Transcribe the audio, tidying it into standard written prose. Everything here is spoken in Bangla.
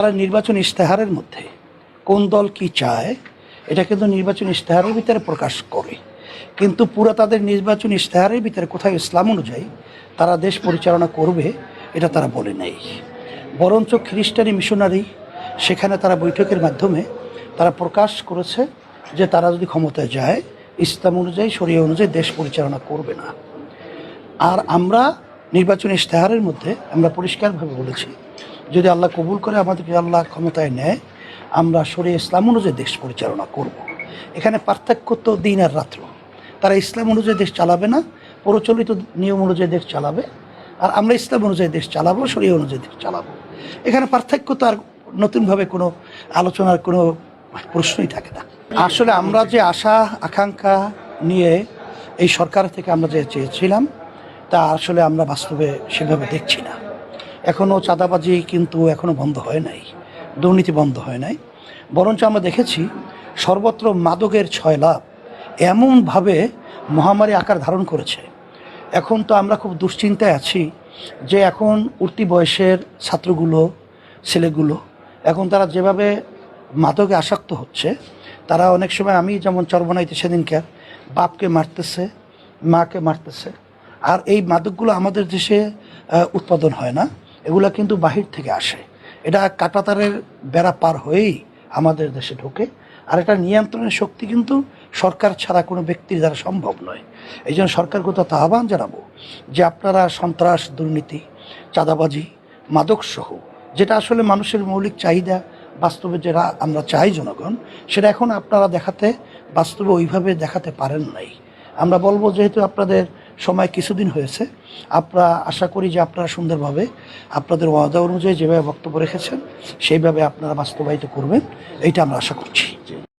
তারা নির্বাচন ইশতেহারের মধ্যে কোন দল কি চায় এটা কিন্তু নির্বাচন ইশতেহারের ভিতরে প্রকাশ করে, কিন্তু পুরো তাদের নির্বাচন ইশতেহারের ভিতরে কোথায় ইসলাম অনুযায়ী তারা দেশ পরিচালনা করবে এটা তারা বলে নেই। বরঞ্চ খ্রিস্টানি মিশনারি সেখানে তারা বৈঠকের মাধ্যমে তারা প্রকাশ করেছে যে তারা যদি ক্ষমতায় যায় ইসলাম অনুযায়ী শরিয়া অনুযায়ী দেশ পরিচালনা করবে না। আর আমরা নির্বাচন ইশতেহারের মধ্যে আমরা পরিষ্কারভাবে বলেছি যদি আল্লাহ কবুল করে আমাদেরকে আল্লাহ ক্ষমতায় নেয় আমরা শরিয়া ইসলাম অনুযায়ী দেশ পরিচালনা করব। এখানে পার্থক্য তো দিন আর রাত্র। তারা ইসলাম অনুযায়ী দেশ চালাবে না, প্রচলিত নিয়ম অনুযায়ী দেশ চালাবে, আর আমরা ইসলাম অনুযায়ী দেশ চালাবো, শরিয়া অনুযায়ী দেশ চালাবো। এখানে পার্থক্য তো আর নতুনভাবে কোনো আলোচনার কোনো প্রশ্নই থাকে না। আসলে আমরা যে আশা আকাঙ্ক্ষা নিয়ে এই সরকার থেকে আমরা যে চেয়েছিলাম তা আসলে আমরা বাস্তবে সেভাবে দেখছি না। এখনও চাঁদাবাজি কিন্তু এখনও বন্ধ হয় নাই, দুর্নীতি বন্ধ হয় নাই। বরঞ্চ আমরা দেখেছি সর্বত্র মাদকের ছয়লাভ এমনভাবে মহামারী আকার ধারণ করেছে। এখন তো আমরা খুব দুশ্চিন্তায় আছি যে এখন উঠতি বয়সের ছাত্রগুলো ছেলেগুলো এখন তারা যেভাবে মাদকে আসক্ত হচ্ছে, তারা অনেক সময় আমি যেমন চরবনাইতে সেদিনকে বাপকে মারতেছে, মাকে মারতেছে। আর এই মাদকগুলো আমাদের দেশে উৎপাদন হয় না, এগুলো কিন্তু বাহির থেকে আসে। এটা কাঁটাতারের বেড়া পার হয়েই আমাদের দেশে ঢোকে। আর এটা নিয়ন্ত্রণের শক্তি কিন্তু সরকার ছাড়া কোনো ব্যক্তির দ্বারা সম্ভব নয়। এই জন্য সরকারকে তো আহ্বান জানাবো যে আপনারা সন্ত্রাস, দুর্নীতি, চাঁদাবাজি, মাদকসহ যেটা আসলে মানুষের মৌলিক চাহিদা বাস্তবে যেটা আমরা চাই জনগণ, সেটা এখন আপনারা দেখাতে বাস্তবে ওইভাবে দেখাতে পারেন নাই। আমরা বলবো যেহেতু আপনাদের সময় কিছুদিন হয়েছে, আমরা আশা করি যে আপনারা সুন্দরভাবে আপনাদের ওয়াদা অনুযায়ী যেভাবে বক্তব্য রেখেছেন সেইভাবে আপনারা বাস্তবায়িত করবেন, এইটা আমরা আশা করছি।